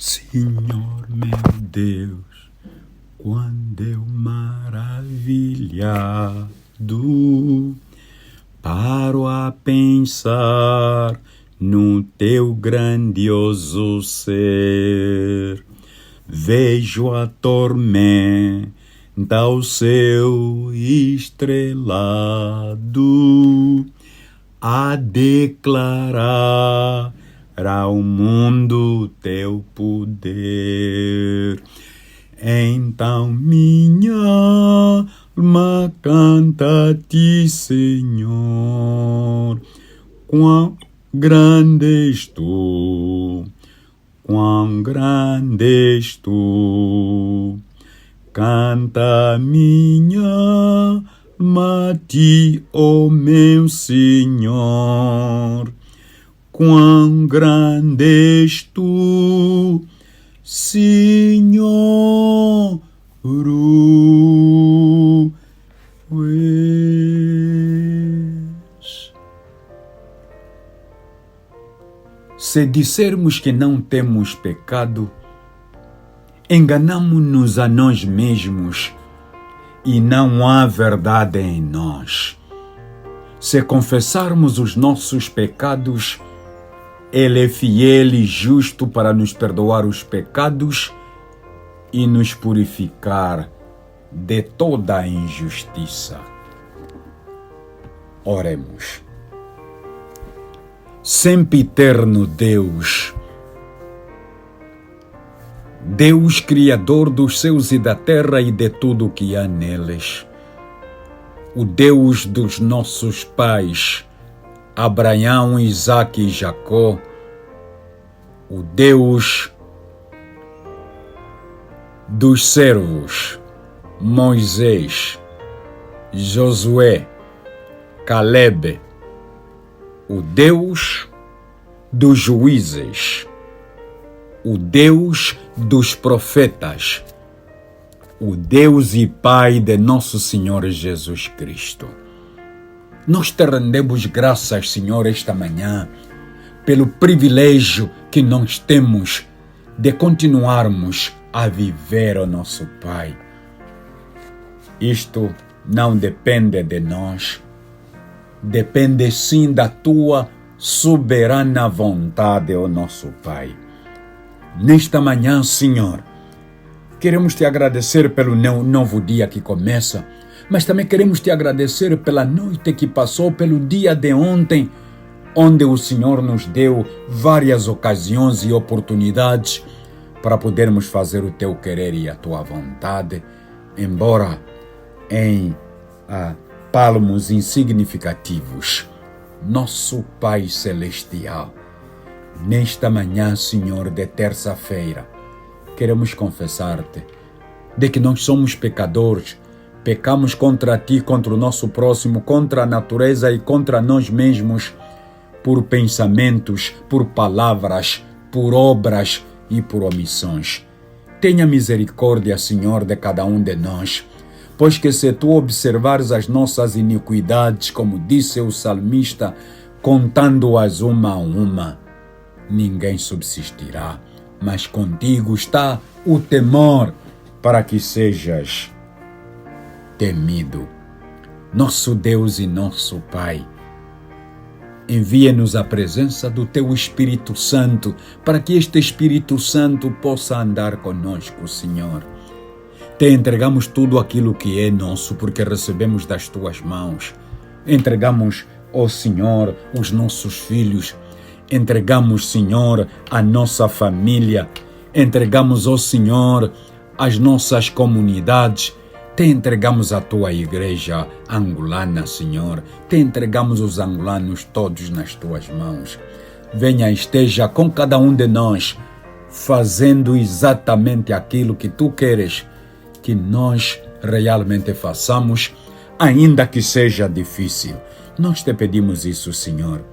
Senhor meu Deus, quando eu maravilhado paro a pensar no teu grandioso ser, vejo a tormenta ao céu estrelado a declarar ao mundo teu poder. Então minha alma canta a ti, Senhor, quão grande és tu, quão grande és tu. Canta minha alma a ti, ó meu Senhor, quão grande és tu, Senhor. Se dissermos que não temos pecado, enganamo-nos a nós mesmos e não há verdade em nós. Se confessarmos os nossos pecados, Ele é fiel e justo para nos perdoar os pecados e nos purificar de toda a injustiça. Oremos. Sempiterno Deus, Deus Criador dos céus e da terra e de tudo o que há neles, o Deus dos nossos pais, Abraão, Isaque e Jacó, o Deus dos servos, Moisés, Josué, Caleb, o Deus dos juízes, o Deus dos profetas, o Deus e Pai de nosso Senhor Jesus Cristo. Nós te rendemos graças, Senhor, esta manhã, pelo privilégio que nós temos de continuarmos a viver, ó nosso Pai. Isto não depende de nós, depende sim da tua soberana vontade, ó nosso Pai. Nesta manhã, Senhor, queremos te agradecer pelo novo dia que começa, mas também queremos te agradecer pela noite que passou, pelo dia de ontem, onde o Senhor nos deu várias ocasiões e oportunidades para podermos fazer o teu querer e a tua vontade, embora em palmos insignificativos. Nosso Pai Celestial, nesta manhã, Senhor, de terça-feira, queremos confessar-te de que nós somos pecadores, pecamos contra ti, contra o nosso próximo, contra a natureza e contra nós mesmos, por pensamentos, por palavras, por obras e por omissões. Tenha misericórdia, Senhor, de cada um de nós, pois que se tu observares as nossas iniquidades, como disse o salmista, contando-as uma a uma, ninguém subsistirá, mas contigo está o temor para que sejas temido. Nosso Deus e nosso Pai, envia-nos a presença do teu Espírito Santo, para que este Espírito Santo possa andar conosco, Senhor. Te entregamos tudo aquilo que é nosso, porque recebemos das tuas mãos. Entregamos, ó Senhor, os nossos filhos. Entregamos, Senhor, a nossa família. Entregamos, ó Senhor, as nossas comunidades. Te entregamos a tua igreja angolana, Senhor. Te entregamos os angolanos todos nas tuas mãos. Venha e esteja com cada um de nós, fazendo exatamente aquilo que tu queres que nós realmente façamos, ainda que seja difícil. Nós te pedimos isso, Senhor,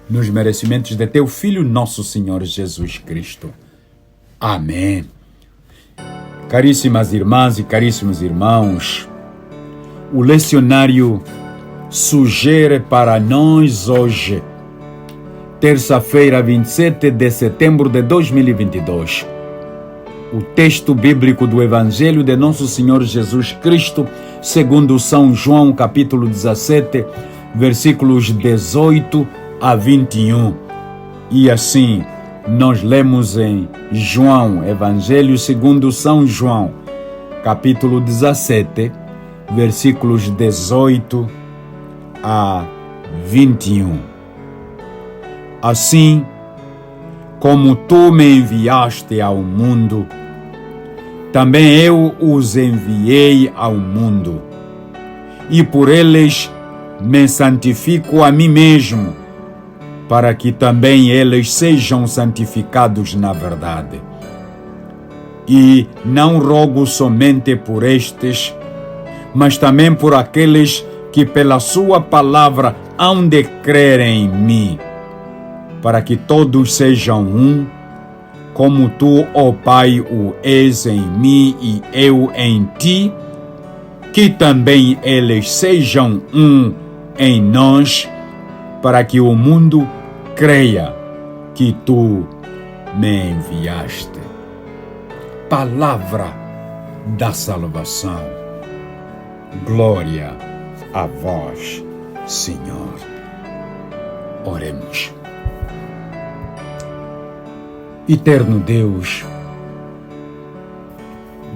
nos merecimentos de teu Filho, nosso Senhor Jesus Cristo. Amém. Caríssimas irmãs e caríssimos irmãos, o lecionário sugere para nós hoje, terça-feira, 27 de setembro de 2022, o texto bíblico do Evangelho de Nosso Senhor Jesus Cristo, segundo São João, capítulo 17, versículos 18 a 21. E assim, nós lemos em João, Evangelho segundo São João, capítulo 17, versículos 18 a 21. Assim, como tu me enviaste ao mundo, também eu os enviei ao mundo, e por eles me santifico a mim mesmo, para que também eles sejam santificados na verdade. E não rogo somente por estes, mas também por aqueles que pela sua palavra hão de crer em mim, para que todos sejam um, como tu, ó Pai, o és em mim e eu em ti, que também eles sejam um em nós, para que o mundo creia que tu me enviaste. Palavra da salvação. Glória a vós, Senhor. Oremos. Eterno Deus,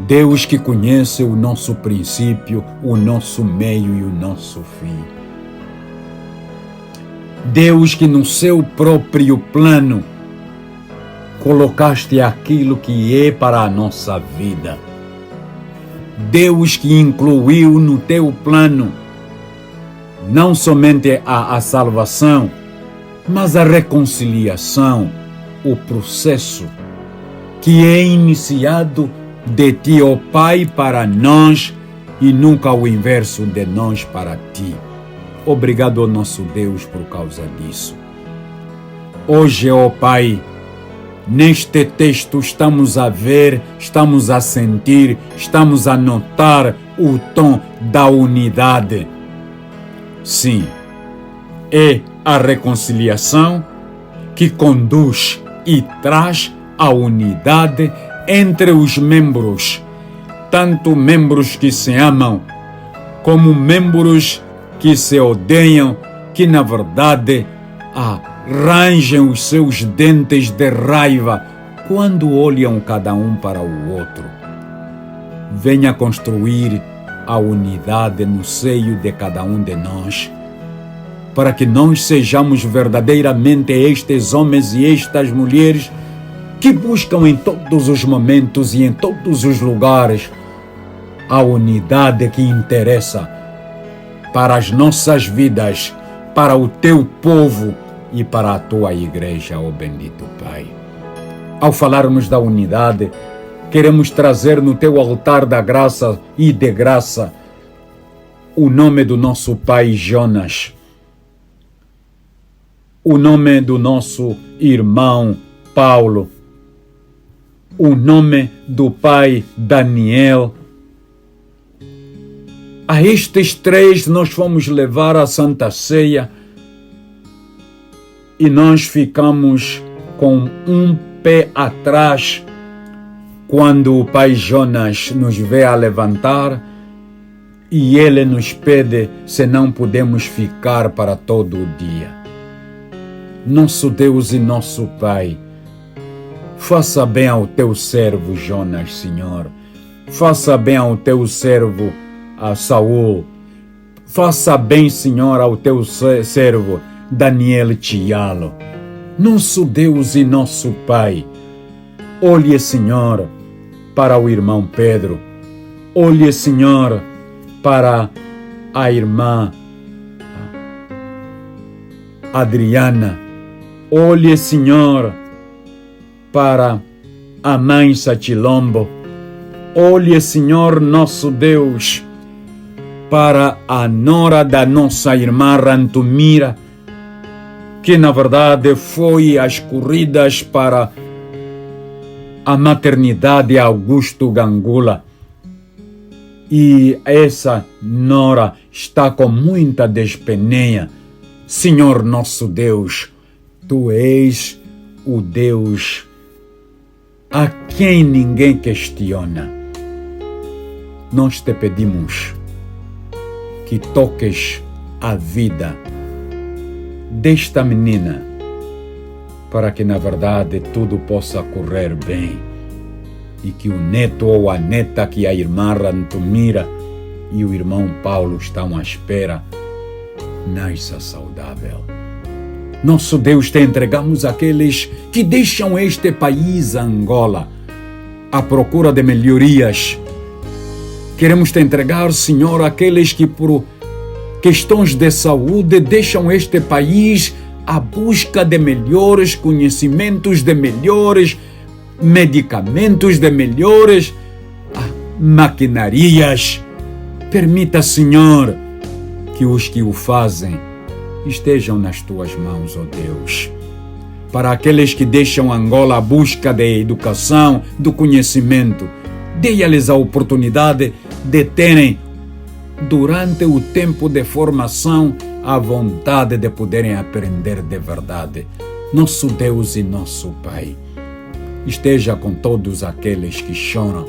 Deus que conhece o nosso princípio, o nosso meio e o nosso fim. Deus que no seu próprio plano colocaste aquilo que é para a nossa vida. Deus que incluiu no teu plano não somente a salvação, mas a reconciliação, o processo que é iniciado de ti, ó Pai, para nós e nunca o inverso de nós para ti. Obrigado, ó nosso Deus, por causa disso. Hoje, ó Pai, neste texto estamos a ver, estamos a sentir, estamos a notar o tom da unidade. Sim, é a reconciliação que conduz e traz a unidade entre os membros, tanto membros que se amam, como membros que se odeiam, que na verdade arranjam os seus dentes de raiva quando olham cada um para o outro. Venha construir a unidade no seio de cada um de nós, para que nós sejamos verdadeiramente estes homens e estas mulheres que buscam em todos os momentos e em todos os lugares a unidade que interessa para as nossas vidas, para o teu povo e para a tua igreja, ó bendito Pai. Ao falarmos da unidade, queremos trazer no teu altar da graça e de graça o nome do nosso pai Jonas, o nome do nosso irmão Paulo, o nome do pai Daniel. A estes três nós fomos levar a Santa Ceia e nós ficamos com um pé atrás quando o pai Jonas nos vê a levantar e ele nos pede se não podemos ficar para todo o dia. Nosso Deus e nosso Pai, faça bem ao teu servo Jonas, Senhor. Faça bem ao teu servo a Saul. Faça bem, Senhor, ao teu servo Daniel Tialo. Nosso Deus e nosso Pai, olhe, Senhor, para o irmão Pedro. Olhe, Senhor, para a irmã Adriana. Olhe, Senhor, para a mãe Satilombo. Olhe, Senhor, nosso Deus, para a nora da nossa irmã Rantumira, que na verdade foi às corridas para a maternidade Augusto Gangula. E essa nora está com muita despeneia. Senhor nosso Deus, Tu és o Deus a quem ninguém questiona. Nós te pedimos que toques a vida desta menina, para que na verdade tudo possa correr bem e que o neto ou a neta que a irmã Rantumira e o irmão Paulo estão à espera nasça saudável. Nosso Deus, te entregamos aqueles que deixam este país, Angola, à procura de melhorias. Queremos te entregar, Senhor, aqueles que por questões de saúde deixam este país à busca de melhores conhecimentos, de melhores medicamentos, de melhores maquinarias. Permita, Senhor, que os que o fazem estejam nas tuas mãos, ó Deus. Para aqueles que deixam Angola à busca de educação, do conhecimento, dê-lhes a oportunidade de terem, durante o tempo de formação, a vontade de poderem aprender de verdade. Nosso Deus e nosso Pai, esteja com todos aqueles que choram,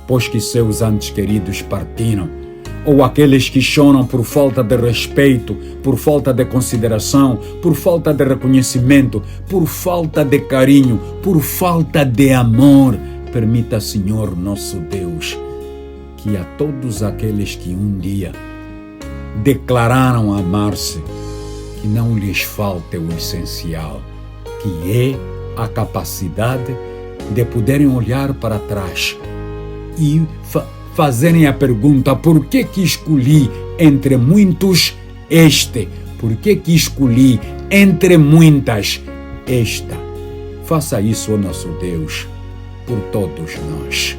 pois que seus entes queridos partiram, ou aqueles que choram por falta de respeito, por falta de consideração, por falta de reconhecimento, por falta de carinho, por falta de amor. Permita, Senhor, nosso Deus, que a todos aqueles que um dia declararam amar-se, que não lhes falte o essencial, que é a capacidade de poderem olhar para trás e fazerem a pergunta: por que escolhi entre muitos este? Por que escolhi entre muitas esta? Faça isso, ó nosso Deus, por todos nós,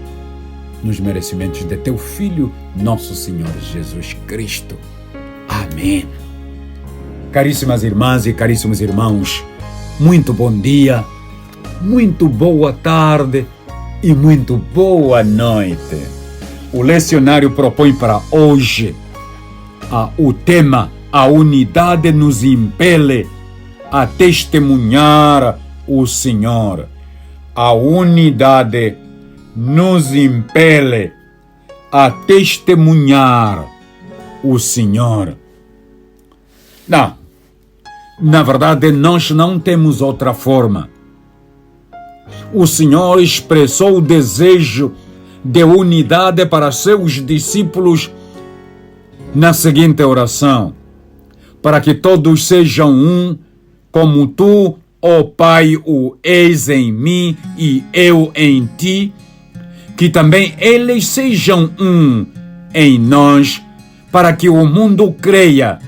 nos merecimentos de teu Filho, nosso Senhor Jesus Cristo. Amém. Caríssimas irmãs e caríssimos irmãos, muito bom dia, muito boa tarde e muito boa noite. O lecionário propõe para hoje o tema: a unidade nos impele a testemunhar o Senhor. A unidade nos impele a testemunhar o Senhor. Não, na verdade nós não temos outra forma. O Senhor expressou o desejo de unidade para seus discípulos na seguinte oração: para que todos sejam um, como tu, ó Pai, o és em mim e eu em ti, que também eles sejam um em nós, para que o mundo creia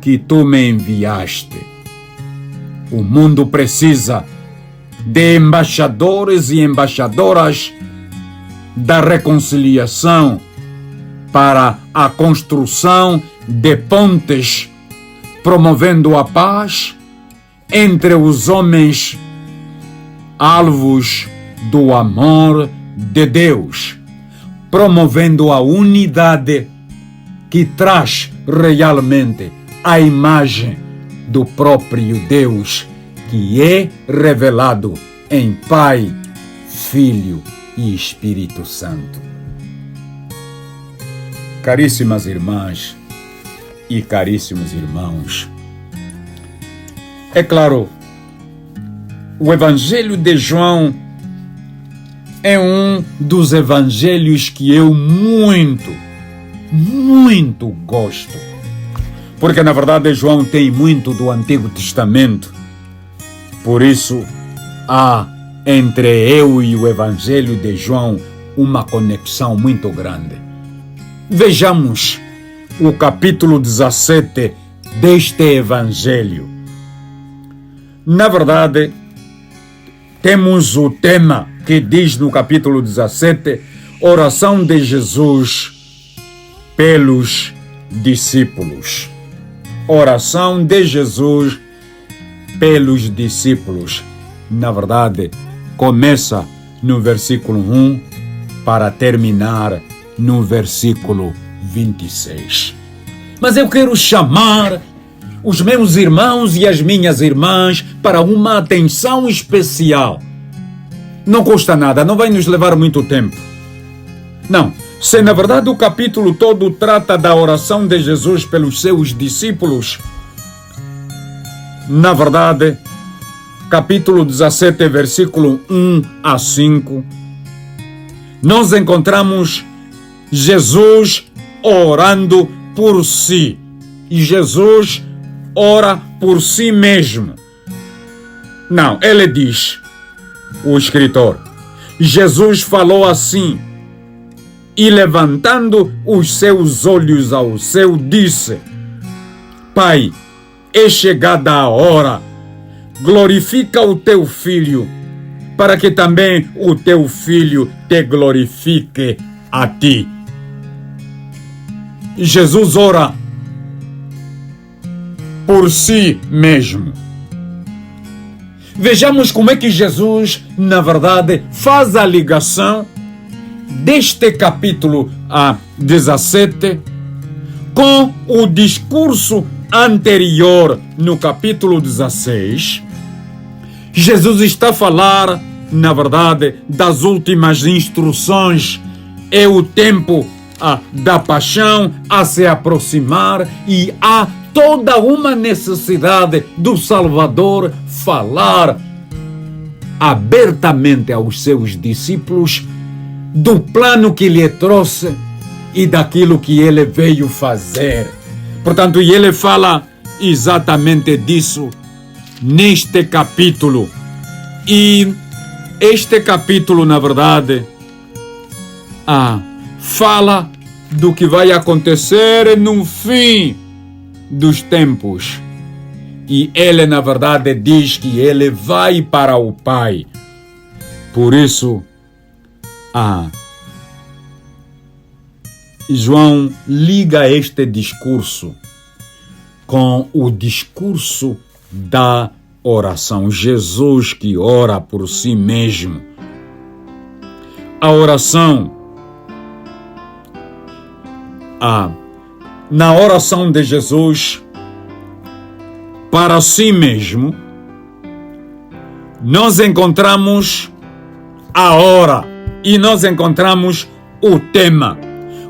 que tu me enviaste. O mundo precisa de embaixadores e embaixadoras da reconciliação para a construção de pontes, promovendo a paz entre os homens, alvos do amor de Deus, promovendo a unidade que traz realmente a imagem do próprio Deus, que é revelado em Pai, Filho e Espírito Santo. Caríssimas irmãs e caríssimos irmãos, é claro, o Evangelho de João é um dos evangelhos que eu muito gosto. Porque, na verdade, João tem muito do Antigo Testamento. Por isso, há entre eu e o Evangelho de João uma conexão muito grande. Vejamos o capítulo 17 deste Evangelho. Na verdade, temos o tema que diz no capítulo 17, oração de Jesus pelos discípulos. Oração de Jesus pelos discípulos. Na verdade, começa no versículo 1 para terminar no versículo 26. Mas eu quero chamar os meus irmãos e as minhas irmãs para uma atenção especial. Não custa nada, não vai nos levar muito tempo. Não, se na verdade o capítulo todo trata da oração de Jesus pelos seus discípulos, na verdade, capítulo 17, versículo 1 a 5, nós encontramos Jesus orando por si. E Jesus ora por si mesmo. Não, ele diz, o escritor, Jesus falou assim, e levantando os seus olhos ao céu, disse: Pai, é chegada a hora, glorifica o teu filho, para que também o teu filho te glorifique a ti. Jesus ora por si mesmo. Vejamos como é que Jesus, na verdade, faz a ligação deste capítulo 17 com o discurso anterior no capítulo 16. Jesus está a falar, na verdade, das últimas instruções. É o tempo da paixão a se aproximar e há toda uma necessidade do Salvador falar abertamente aos seus discípulos do plano que lhe trouxe e daquilo que ele veio fazer. Portanto, ele fala exatamente disso neste capítulo. E este capítulo, na verdade, fala do que vai acontecer no fim dos tempos. E ele, na verdade, diz que ele vai para o Pai. Por isso, João liga este discurso com o discurso da oração. Jesus que ora por si mesmo. A oração, na oração de Jesus para si mesmo, nós encontramos a hora e nós encontramos o tema.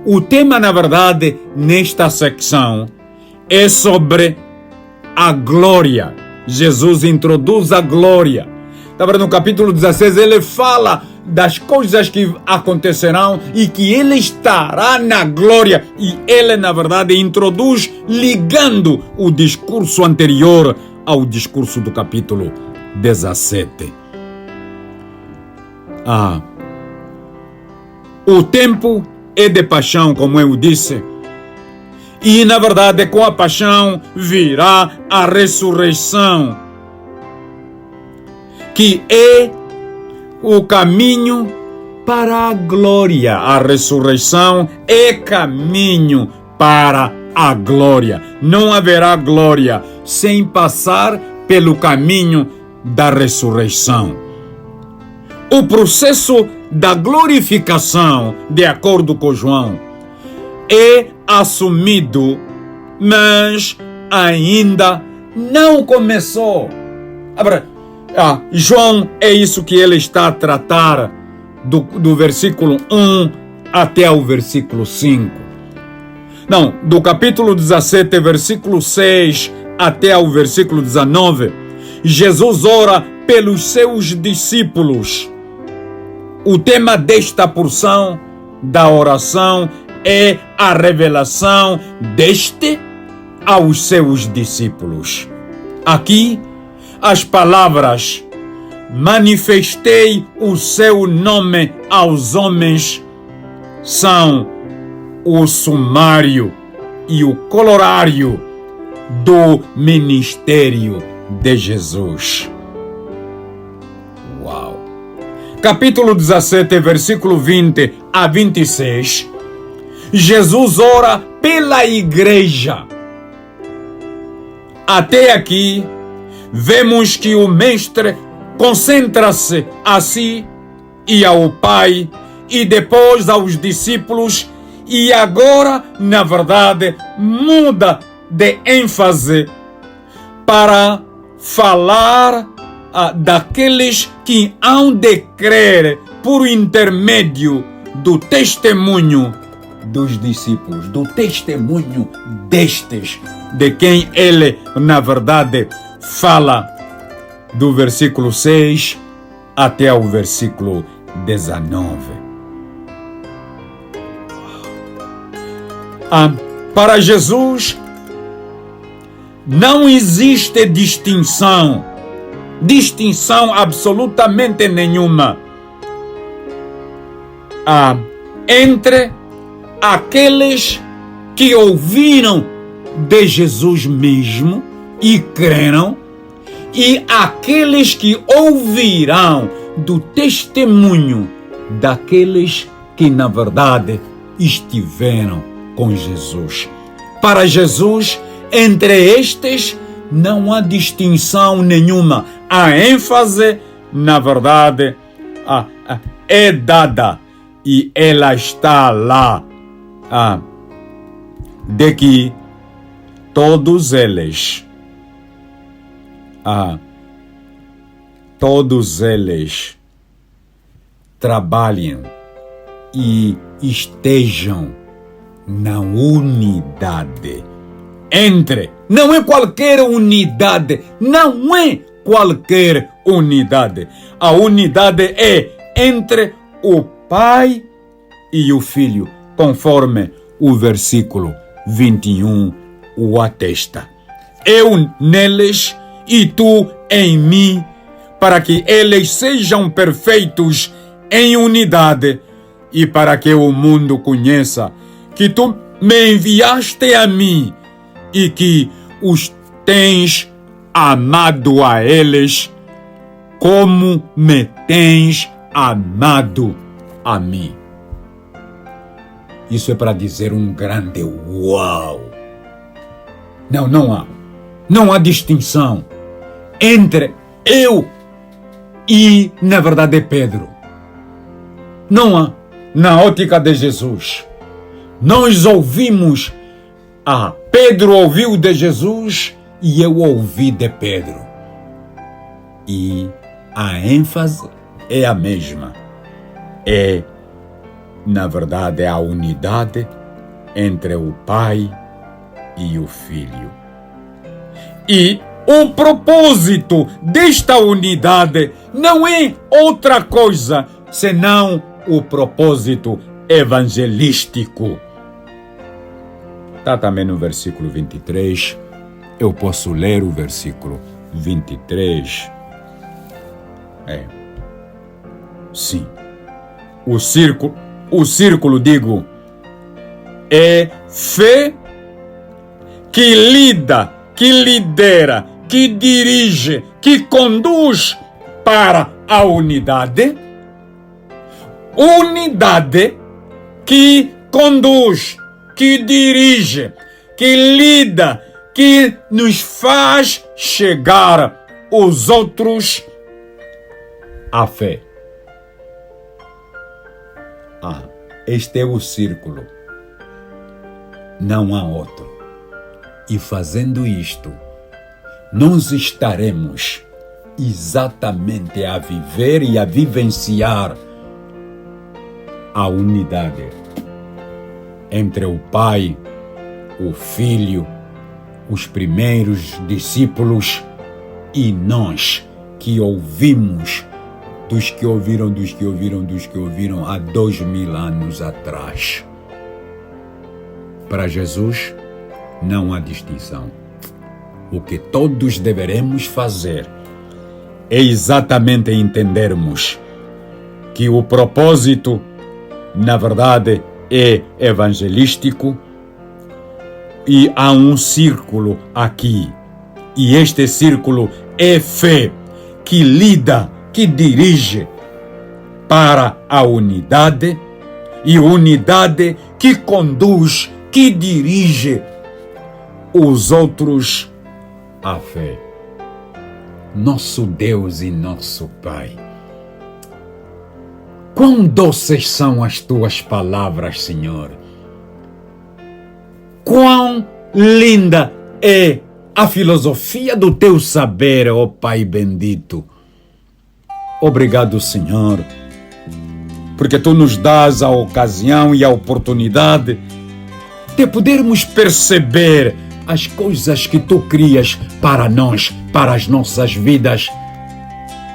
O tema, na verdade, nesta secção é sobre a glória. Jesus introduz a glória. No capítulo 16 ele fala das coisas que acontecerão e que ele estará na glória. E ele, na verdade, introduz ligando o discurso anterior ao discurso do capítulo 17. O tempo é de paixão, como eu disse. E, na verdade, com a paixão virá a ressurreição, que é o caminho para a glória. A ressurreição é caminho para a glória. Não haverá glória sem passar pelo caminho da ressurreição. O processo da glorificação, de acordo com João, é assumido, mas ainda não começou. João, é isso que ele está a tratar do versículo 1 até o versículo 5. Não, do capítulo 17, versículo 6 até o versículo 19, Jesus ora pelos seus discípulos. O tema desta porção da oração é a revelação deste aos seus discípulos. Aqui, as palavras manifestei o seu nome aos homens são o sumário e o colorário do ministério de Jesus. Uau! Capítulo 17, versículo 20 a 26, Jesus ora pela igreja. Até aqui, vemos que o Mestre concentra-se a si e ao Pai e depois aos discípulos e agora, na verdade, muda de ênfase para falar daqueles que hão de crer por intermédio do testemunho dos discípulos, do testemunho destes, de quem ele, na verdade, fala do versículo 6 até o versículo 19. Para Jesus, não existe distinção absolutamente nenhuma entre aqueles que ouviram de Jesus mesmo e creram e aqueles que ouvirão do testemunho daqueles que na verdade estiveram com Jesus. Para Jesus, entre estes não há distinção nenhuma. A ênfase, na verdade, é dada e ela está lá, de que todos eles trabalhem e estejam na unidade. Não é qualquer unidade, não é qualquer unidade. A unidade é entre o Pai e o Filho, conforme o versículo 21 o atesta. Eu neles e tu em mim, para que eles sejam perfeitos em unidade e para que o mundo conheça que tu me enviaste a mim e que os tens amado a eles como me tens amado a mim. Isso é para dizer um grande uau. Não há distinção entre eu e, na verdade, Pedro. Não há. Na ótica de Jesus, nós ouvimos, Pedro ouviu de Jesus e eu ouvi de Pedro. E a ênfase é a mesma. É, na verdade, a unidade entre o Pai e o Filho. E o propósito desta unidade não é outra coisa senão o propósito evangelístico. Está também no versículo 23. Eu posso ler o versículo 23. Sim. O círculo, digo, é fé que lida, que lidera, que dirige, que conduz para a unidade. Unidade que conduz, que dirige, que lida, que nos faz chegar os outros à fé. Este é o círculo. Não há outro. E fazendo isto, nós estaremos exatamente a viver e a vivenciar a unidade entre o Pai, o Filho, os primeiros discípulos e nós que ouvimos dos que ouviram há 2000 anos atrás. Para Jesus não há distinção. O que todos deveremos fazer é exatamente entendermos que o propósito, na verdade, é evangelístico e há um círculo aqui. E este círculo é fé que lida, que dirige para a unidade e unidade que conduz, que dirige os outros à fé. Nosso Deus e nosso Pai, quão doces são as tuas palavras, Senhor. Quão linda é a filosofia do teu saber, ó Pai bendito. Obrigado, Senhor, porque Tu nos dás a ocasião e a oportunidade de podermos perceber as coisas que Tu crias para nós, para as nossas vidas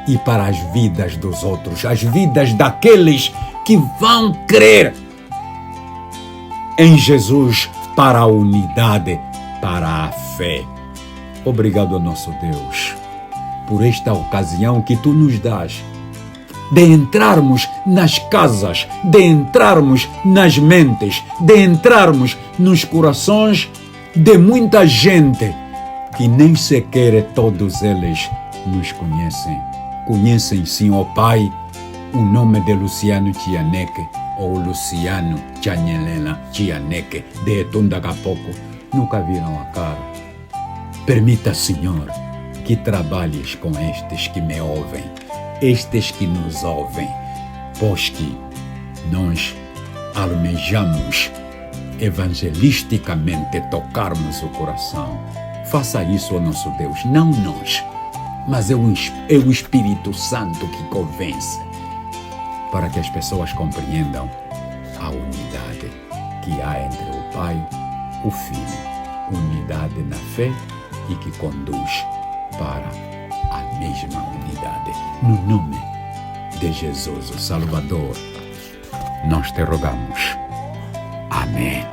e para as vidas dos outros, as vidas daqueles que vão crer em Jesus para a unidade, para a fé. Obrigado, nosso Deus, por esta ocasião que Tu nos dás de entrarmos nas casas, de entrarmos nas mentes, de entrarmos nos corações de muita gente que nem sequer todos eles nos conhecem. Conhecem sim, ó Pai, o nome de Luciano Tianeke ou Luciano Chanhelena Tianeke de Etundagapoco. Nunca viram a cara. Permita, Senhor, que trabalhes com estes que me ouvem, estes que nos ouvem, pois que nós almejamos evangelisticamente tocarmos o coração. Faça isso, ó nosso Deus, não nós, mas é o Espírito Santo que convence, para que as pessoas compreendam a unidade que há entre o Pai, o Filho, unidade na fé e que conduz para a mesma unidade. No nome de Jesus, o Salvador, nós te rogamos. Amém.